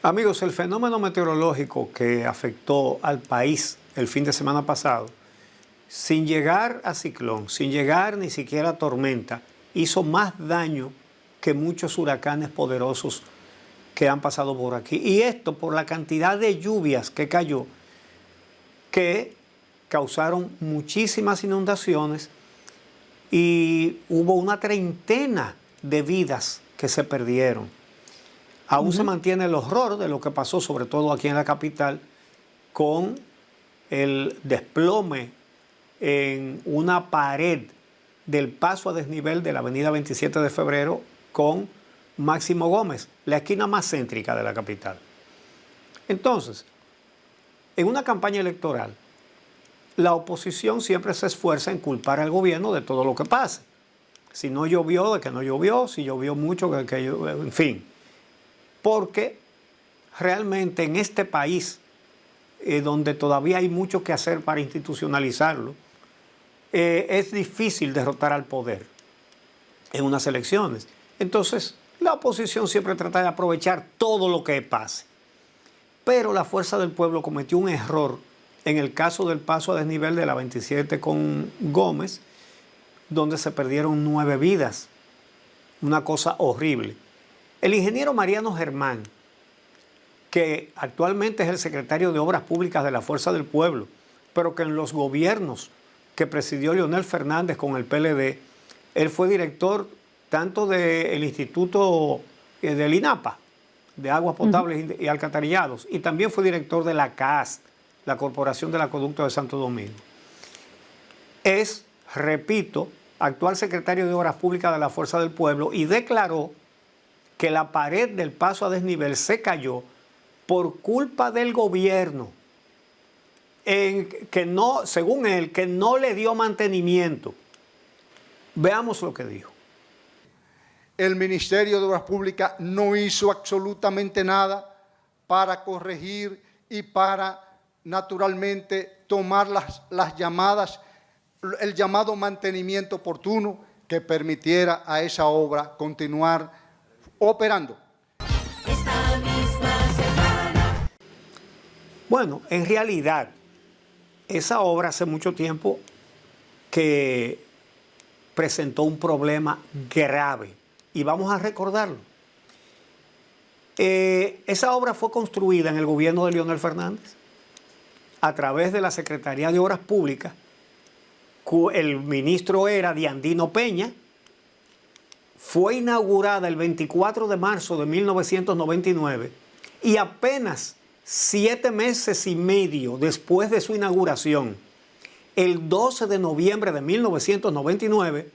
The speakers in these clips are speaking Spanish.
Amigos, el fenómeno meteorológico que afectó al país el fin de semana pasado, sin llegar a ciclón, sin llegar ni siquiera a tormenta, hizo más daño que muchos huracanes poderosos que han pasado por aquí. Y esto por la cantidad de lluvias que cayó, que causaron muchísimas inundaciones y hubo una treintena de vidas que se perdieron. Aún se mantiene el horror de lo que pasó, sobre todo aquí en la capital, con el desplome en una pared del paso a desnivel de la avenida 27 de febrero con Máximo Gómez, la esquina más céntrica de la capital. Entonces, en una campaña electoral, la oposición siempre se esfuerza en culpar al gobierno de todo lo que pase. Si no llovió, de que no llovió, si llovió mucho, en fin. Porque realmente en este país, donde todavía hay mucho que hacer para institucionalizarlo, es difícil derrotar al poder en unas elecciones. Entonces, la oposición siempre trata de aprovechar todo lo que pase. Pero la Fuerza del Pueblo cometió un error en el caso del paso a desnivel de la 27 con Gómez, donde se perdieron 9 vidas. Una cosa horrible. El ingeniero Mariano Germán, que actualmente es el secretario de Obras Públicas de la Fuerza del Pueblo, pero que en los gobiernos que presidió Leonel Fernández con el PLD, él fue director tanto del Instituto del INAPA, de Aguas Potables y Alcantarillados, y también fue director de la CAS, la Corporación del Acueducto de Santo Domingo. Es, repito, actual secretario de Obras Públicas de la Fuerza del Pueblo y declaró que la pared del paso a desnivel se cayó por culpa del gobierno, que no, según él, que no le dio mantenimiento. Veamos lo que dijo. El Ministerio de Obras Públicas no hizo absolutamente nada para corregir y para, naturalmente, tomar las llamadas, el llamado mantenimiento oportuno que permitiera a esa obra continuar operando. Esta misma semana. Bueno, en realidad, esa obra hace mucho tiempo que presentó un problema grave y vamos a recordarlo. Esa obra fue construida en el gobierno de Leonel Fernández a través de la Secretaría de Obras Públicas. El ministro era Diandino Peña. Fue inaugurada el 24 de marzo de 1999 y apenas 7 meses y medio después de su inauguración, el 12 de noviembre de 1999,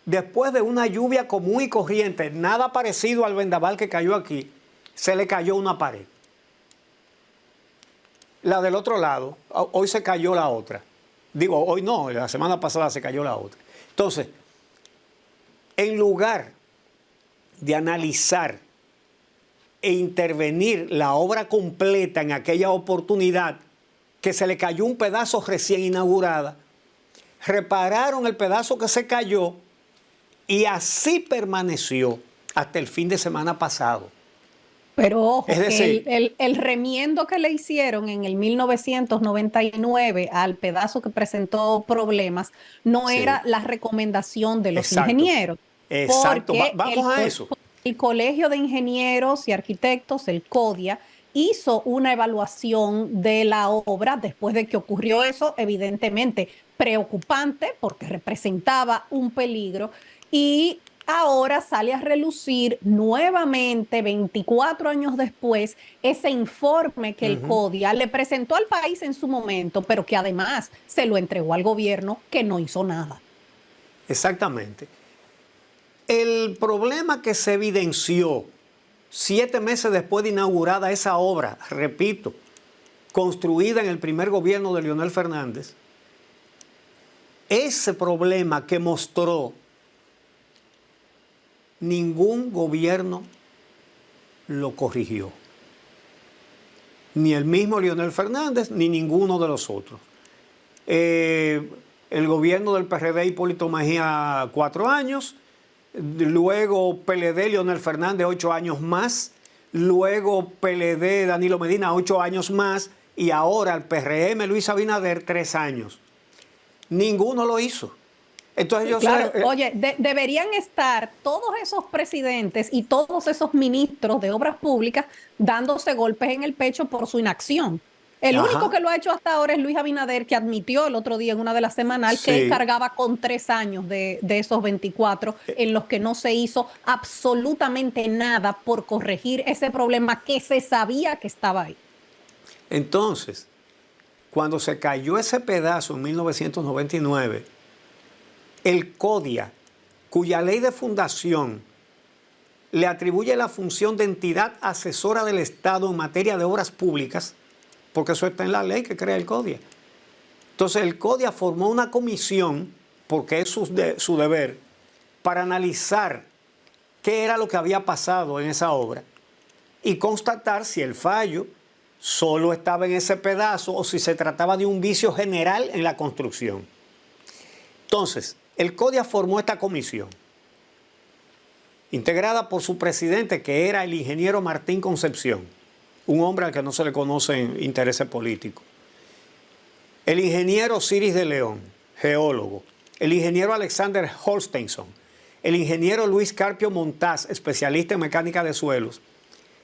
después de una lluvia común y corriente, nada parecido al vendaval que cayó aquí, se le cayó una pared. La del otro lado, hoy se cayó la otra. Digo, hoy no, la semana pasada se cayó la otra. Entonces, en lugar de analizar e intervenir la obra completa en aquella oportunidad, que se le cayó un pedazo recién inaugurada, repararon el pedazo que se cayó y así permaneció hasta el fin de semana pasado. Pero ojo, Es decir, que el remiendo que le hicieron en el 1999 al pedazo que presentó problemas no sí, era la recomendación de los exacto, ingenieros. exacto. Porque Vamos a eso. el Colegio de Ingenieros y Arquitectos, el CODIA, hizo una evaluación de la obra después de que ocurrió eso, evidentemente preocupante porque representaba un peligro, y ahora sale a relucir nuevamente, 24 años después, ese informe que el CODIA le presentó al país en su momento, pero que además se lo entregó al gobierno, que no hizo nada. Exactamente. El problema que se evidenció 7 meses después de inaugurada esa obra, repito, construida en el primer gobierno de Leonel Fernández, ese problema que mostró, ningún gobierno lo corrigió. Ni el mismo Leonel Fernández, ni ninguno de los otros. El gobierno del PRD, Hipólito Mejía, 4 años. Luego PLD, Leonel Fernández, 8 años más. luego PLD, Danilo Medina, 8 años más, y ahora el PRM, Luis Abinader, 3 años. Ninguno lo hizo. Entonces yo Claro, sé, oye, deberían estar todos esos presidentes y todos esos ministros de obras públicas dándose golpes en el pecho por su inacción. El Ajá. único que lo ha hecho hasta ahora es Luis Abinader, que admitió el otro día en una de las semanal que Sí. él cargaba con 3 años de esos 24 en los que no se hizo absolutamente nada por corregir ese problema que se sabía que estaba ahí. entonces, cuando se cayó ese pedazo en 1999, el CODIA, cuya ley de fundación le atribuye la función de entidad asesora del Estado en materia de obras públicas, porque eso está en la ley que crea el CODIA. Entonces el CODIA formó una comisión, porque es su deber, para analizar qué era lo que había pasado en esa obra y constatar si el fallo solo estaba en ese pedazo o si se trataba de un vicio general en la construcción. Entonces, el CODIA formó esta comisión, integrada por su presidente, que era el ingeniero Martín Concepción, un hombre al que no se le conocen intereses políticos. El ingeniero Ciris de León, geólogo. El ingeniero Alexander Holsteinson. El ingeniero Luis Carpio Montaz, especialista en mecánica de suelos.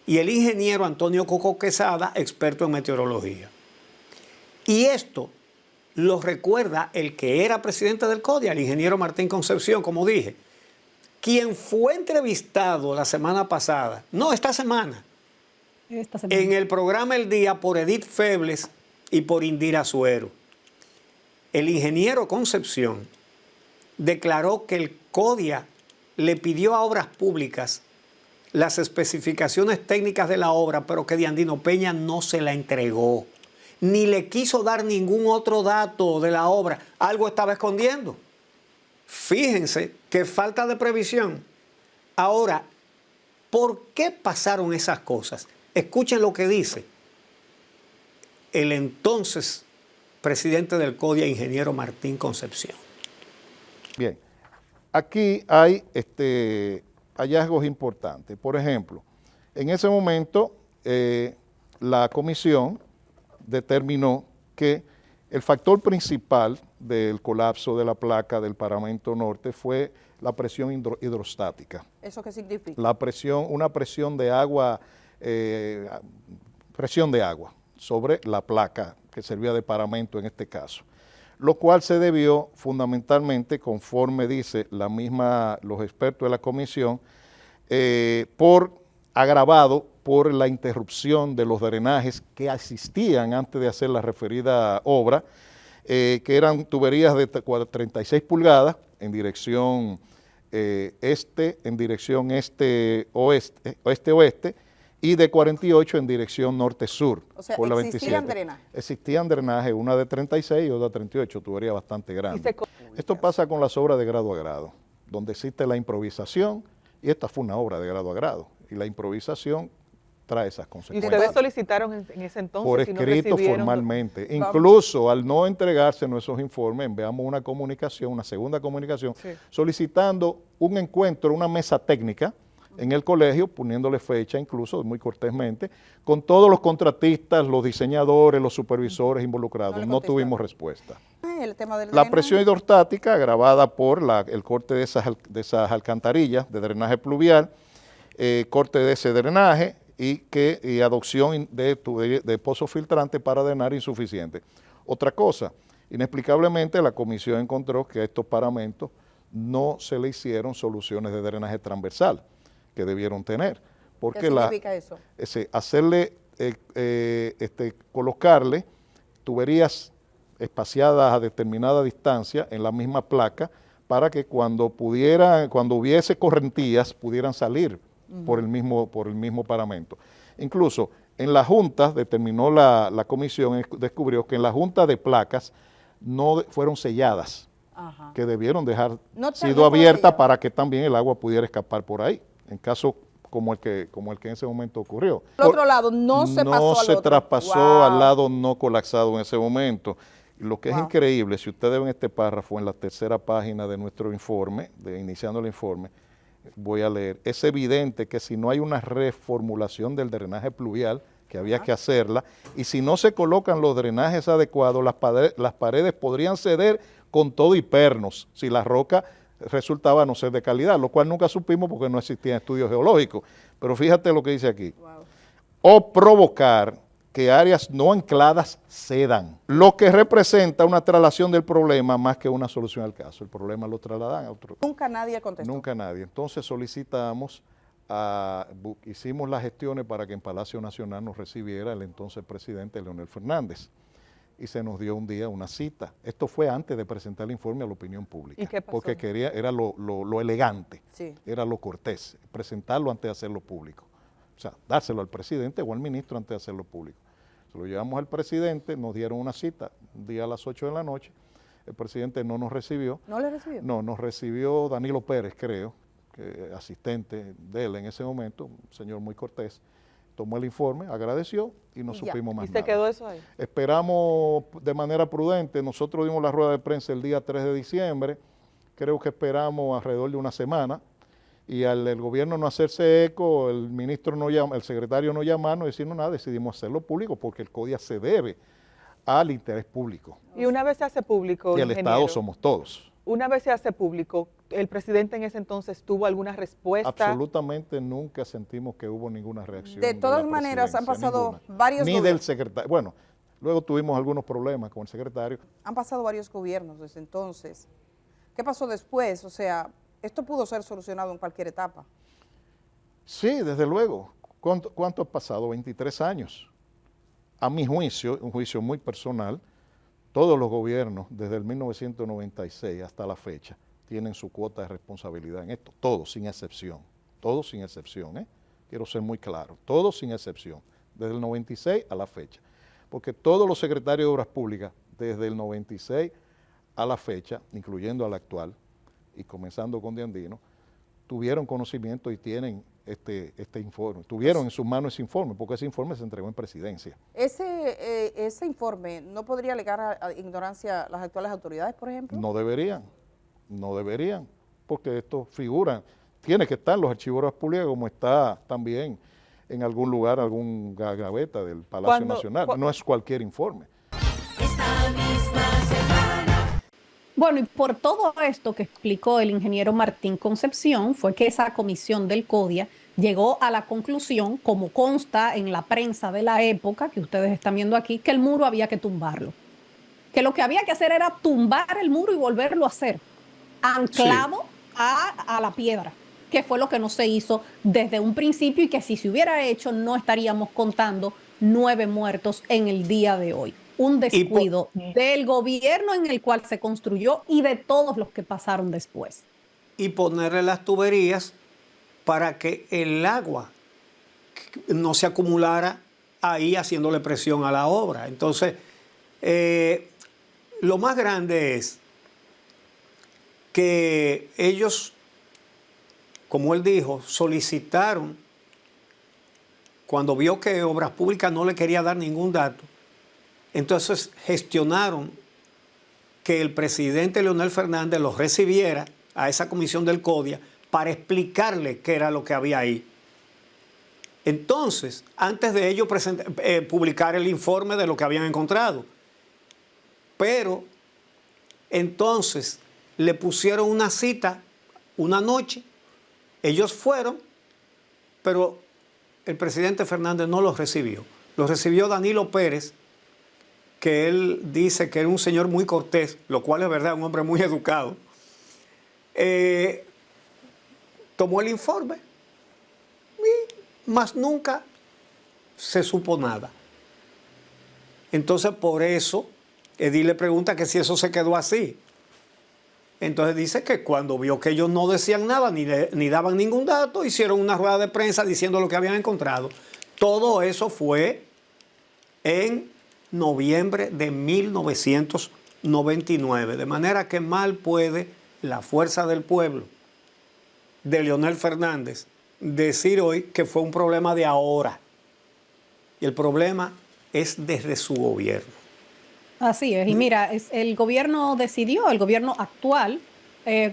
Y el ingeniero Antonio Coco Quesada, experto en meteorología. Y esto lo recuerda el que era presidente del CODIA, el ingeniero Martín Concepción, como dije, quien fue entrevistado la semana pasada, no, esta semana, en el programa El Día por Edith Febles y por Indira Suero. El ingeniero Concepción declaró que el CODIA le pidió a Obras Públicas las especificaciones técnicas de la obra, pero que Diandino Peña no se la entregó, ni le quiso dar ningún otro dato de la obra. Algo estaba escondiendo. Fíjense qué falta de previsión. Ahora, ¿por qué pasaron esas cosas? Escuchen lo que dice el entonces presidente del CODIA, ingeniero Martín Concepción. Bien, aquí hay hallazgos importantes. Por ejemplo, en ese momento la comisión determinó que el factor principal del colapso de la placa del paramento norte fue la presión hidrostática. ¿Eso qué significa? La presión, una presión de agua sobre la placa que servía de paramento en este caso, lo cual se debió fundamentalmente, conforme dice los expertos de la comisión, agravado por la interrupción de los drenajes que existían antes de hacer la referida obra, que eran tuberías de 36 pulgadas en dirección oeste y de 48 en dirección norte-sur. O sea, por la ¿existían 27. drenajes? Existían drenajes, una de 36 y otra de 38, tubería bastante grande. Esto pasa con las obras de grado a grado, donde existe la improvisación, y esta fue una obra de grado a grado, y la improvisación trae esas ¿Y consecuencias. ustedes solicitaron en ese entonces? Por y no escrito recibieron? formalmente. Vamos. Incluso al no entregarse nuestros informes, enviamos una comunicación, una segunda comunicación, Sí. solicitando un encuentro, una mesa técnica en el colegio, poniéndole fecha incluso, muy cortésmente, con todos los contratistas, los diseñadores, los supervisores involucrados. No le No contestaron. tuvimos respuesta. El tema del La drenaje. presión hidrostática, agravada por el corte de esas alcantarillas de drenaje pluvial, corte de ese drenaje y adopción de pozos filtrantes para drenar insuficiente. Otra cosa, inexplicablemente la comisión encontró que a estos paramentos no se le hicieron soluciones de drenaje transversal que debieron tener. Porque ¿Qué significa eso? Colocarle tuberías espaciadas a determinada distancia en la misma placa para que cuando hubiese correntías pudieran salir por el mismo paramento. Incluso en las juntas, determinó la comisión, descubrió que en las juntas de placas no fueron selladas, Ajá. que debieron dejar No sido fueron abiertas selladas. para que también el agua pudiera escapar por ahí, en caso como el que en ese momento ocurrió. Al otro lado no se pasó al se otro. traspasó Wow. al lado no colapsado en ese momento. Y lo que es Wow. increíble, si ustedes ven este párrafo en la tercera página de nuestro informe, iniciando el informe, voy a leer, es evidente que si no hay una reformulación del drenaje pluvial, que había que hacerla, y si no se colocan los drenajes adecuados, las paredes podrían ceder con todo y pernos, si la roca resultaba no ser de calidad, lo cual nunca supimos porque no existían estudios geológicos. Pero fíjate lo que dice aquí. Wow. O provocar que áreas no ancladas cedan, lo que representa una traslación del problema más que una solución al caso. El problema lo trasladan a otro. Nunca nadie contestó. Nunca nadie. Entonces solicitamos, hicimos las gestiones para que en Palacio Nacional nos recibiera el entonces presidente Leonel Fernández y se nos dio un día una cita. Esto fue antes de presentar el informe a la opinión pública. ¿Y qué pasó? Porque quería, era lo elegante, Sí. era lo cortés, presentarlo antes de hacerlo público. O sea, dárselo al presidente o al ministro antes de hacerlo público. Se lo llevamos al presidente, nos dieron una cita, un día a las 8 de la noche. El presidente no nos recibió. ¿No le recibió? No, nos recibió Danilo Pérez, creo, que asistente de él en ese momento, un señor muy cortés. Tomó el informe, agradeció y no Y ya. supimos ¿Y más se nada. quedó eso ahí? Esperamos de manera prudente, nosotros dimos la rueda de prensa el día 3 de diciembre, creo que esperamos alrededor de una semana, y al el gobierno no hacerse eco, el ministro no llama, el secretario no llamar, no decirnos nada, decidimos hacerlo público porque el CODIA se debe al interés público. Y una vez se hace público, Y el ingeniero, Estado somos todos. una vez se hace público, ¿el presidente en ese entonces tuvo alguna respuesta? Absolutamente nunca sentimos que hubo ninguna reacción. De todas la maneras, han presidencia, pasado ninguna. varios Ni gobiernos. del secretario. Bueno, luego tuvimos algunos problemas con el secretario. Han pasado varios gobiernos desde entonces. ¿Qué pasó después? O sea, esto pudo ser solucionado en cualquier etapa. Sí, desde luego. ¿Cuánto ha pasado? 23 años. A mi juicio, un juicio muy personal, todos los gobiernos, desde el 1996 hasta la fecha, tienen su cuota de responsabilidad en esto. Todos, sin excepción. Todos sin excepción, ¿eh? Quiero ser muy claro. Todos sin excepción. Desde el 96 a la fecha. Porque todos los secretarios de Obras Públicas, desde el 96 a la fecha, incluyendo al actual, y comenzando con Diandino, tuvieron conocimiento y tienen este informe. Tuvieron en sus manos ese informe, porque ese informe se entregó en presidencia. Ese informe no podría alegar a ignorancia las actuales autoridades, por ejemplo. No deberían, porque esto figura, tiene que estar en los archivos de Obras Públicas como está también en algún lugar, algún gaveta del Palacio Nacional. No es cualquier informe. Esta misma semana. Bueno, y por todo esto que explicó el ingeniero Martín Concepción, fue que esa comisión del CODIA llegó a la conclusión, como consta en la prensa de la época, que ustedes están viendo aquí, que el muro había que tumbarlo. Que lo que había que hacer era tumbar el muro y volverlo a hacer, anclado a la piedra, que fue lo que no se hizo desde un principio y que si se hubiera hecho no estaríamos contando 9 muertos en el día de hoy. Un descuido del gobierno en el cual se construyó y de todos los que pasaron después. Y ponerle las tuberías para que el agua no se acumulara ahí haciéndole presión a la obra. Entonces, lo más grande es que ellos, como él dijo, solicitaron, cuando vio que Obras Públicas no le quería dar ningún dato, entonces gestionaron que el presidente Leonel Fernández los recibiera a esa comisión del CODIA para explicarle qué era lo que había ahí. Entonces, antes de ellos publicar el informe de lo que habían encontrado, pero entonces le pusieron una cita una noche, ellos fueron, pero el presidente Fernández no los recibió. Los recibió Danilo Pérez, que él dice que era un señor muy cortés, lo cual es verdad, un hombre muy educado. Tomó el informe y más nunca se supo nada. Entonces, por eso, Edil le pregunta que si eso se quedó así. Entonces dice que cuando vio que ellos no decían nada ni daban ningún dato, hicieron una rueda de prensa diciendo lo que habían encontrado. Todo eso fue en noviembre de 1999. De manera que mal puede la fuerza del pueblo de Leonel Fernández decir hoy que fue un problema de ahora. Y el problema es desde su gobierno. Así es, y mira, el gobierno decidió, el gobierno actual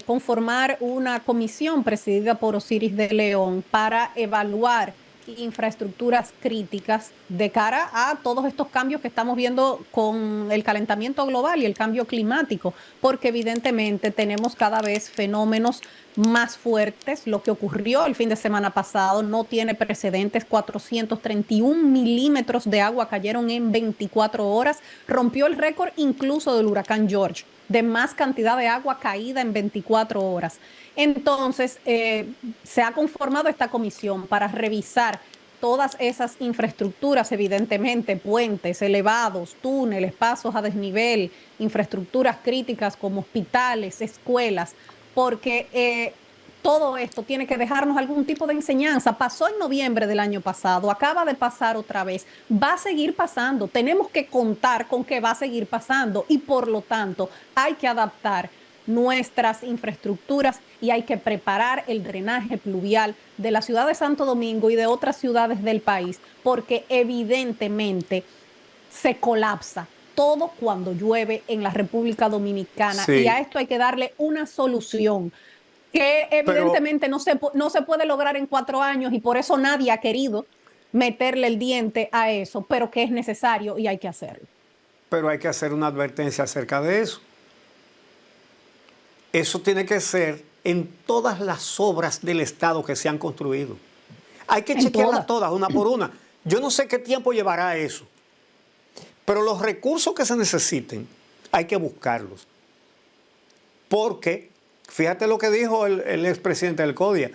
conformar una comisión presidida por Osiris de León para evaluar infraestructuras críticas de cara a todos estos cambios que estamos viendo con el calentamiento global y el cambio climático, porque evidentemente tenemos cada vez fenómenos más fuertes. Lo que ocurrió el fin de semana pasado no tiene precedentes. 431 milímetros de agua cayeron en 24 horas, rompió el récord incluso del huracán George, de más cantidad de agua caída en 24 horas. Entonces, se ha conformado esta comisión para revisar todas esas infraestructuras, evidentemente, puentes, elevados, túneles, pasos a desnivel, infraestructuras críticas como hospitales, escuelas, porque todo esto tiene que dejarnos algún tipo de enseñanza. Pasó en noviembre del año pasado, acaba de pasar otra vez, va a seguir pasando. Tenemos que contar con que va a seguir pasando y por lo tanto hay que adaptar nuestras infraestructuras y hay que preparar el drenaje pluvial de la ciudad de Santo Domingo y de otras ciudades del país, porque evidentemente se colapsa todo cuando llueve en la República Dominicana. Sí. Y a esto hay que darle una solución que evidentemente no se puede lograr en 4 años y por eso nadie ha querido meterle el diente a eso, pero que es necesario y hay que hacerlo. Pero hay que hacer una advertencia acerca de eso. Eso tiene que ser en todas las obras del Estado que se han construido. Hay que chequearlas todas, una por una. Yo no sé qué tiempo llevará eso, pero los recursos que se necesiten hay que buscarlos. Porque, fíjate lo que dijo el expresidente del CODIA,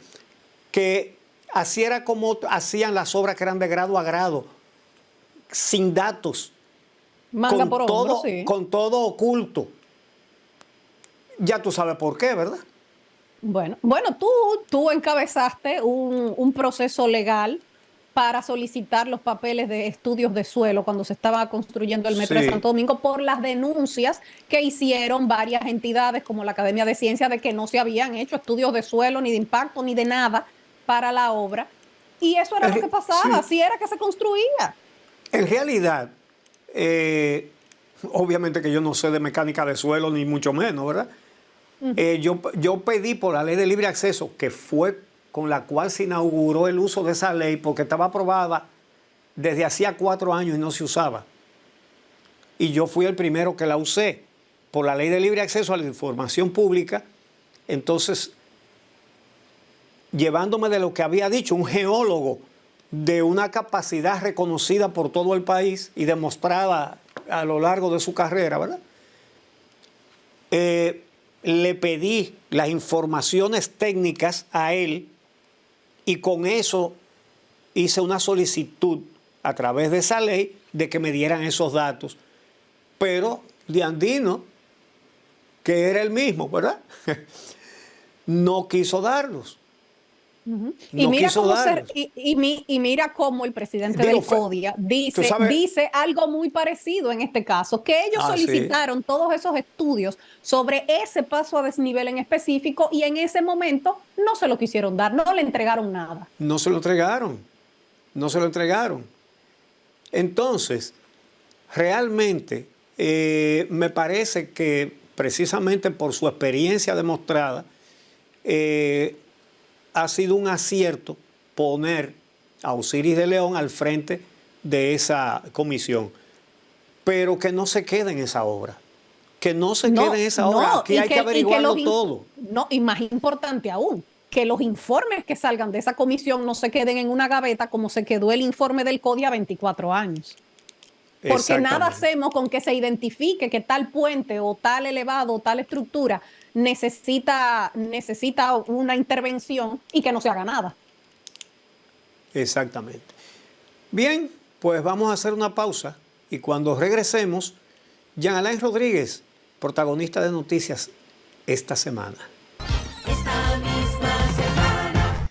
que así era como hacían las obras que eran de grado a grado, sin datos, Manga por hombro, sí. con todo oculto. Ya tú sabes por qué, ¿verdad? Bueno, tú encabezaste un proceso legal para solicitar los papeles de estudios de suelo cuando se estaba construyendo el metro de Santo Domingo por las denuncias que hicieron varias entidades como la Academia de Ciencias de que no se habían hecho estudios de suelo, ni de impacto, ni de nada para la obra. Y eso era lo que pasaba, así era que se construía. En realidad, obviamente que yo no sé de mecánica de suelo, ni mucho menos, ¿verdad? Yo pedí por la ley de libre acceso, que fue con la cual se inauguró el uso de esa ley, porque estaba aprobada desde hacía 4 años y no se usaba. Y yo fui el primero que la usé, por la ley de libre acceso a la información pública. Entonces, llevándome de lo que había dicho un geólogo de una capacidad reconocida por todo el país y demostrada a lo largo de su carrera, ¿verdad? Le pedí las informaciones técnicas a él y con eso hice una solicitud a través de esa ley de que me dieran esos datos. Pero Diandino, que era el mismo, ¿verdad? No quiso darlos. Y, mira cómo el presidente del CODIA dice algo muy parecido en este caso, que ellos solicitaron todos esos estudios sobre ese paso a desnivel en específico y en ese momento no se lo quisieron dar, no le entregaron nada. No se lo entregaron, no se lo entregaron. Entonces, realmente me parece que precisamente por su experiencia demostrada, ha sido un acierto poner a Osiris de León al frente de esa comisión, pero que no se quede en esa obra, que no se quede en esa obra, aquí hay que averiguarlo todo. No, y más importante aún, que los informes que salgan de esa comisión no se queden en una gaveta como se quedó el informe del CODIA 24 años. Porque nada hacemos con que se identifique que tal puente o tal elevado o tal estructura necesita una intervención y que no se haga nada. Exactamente. Bien, pues vamos a hacer una pausa y cuando regresemos, Jean Alain Rodríguez, protagonista de noticias esta semana.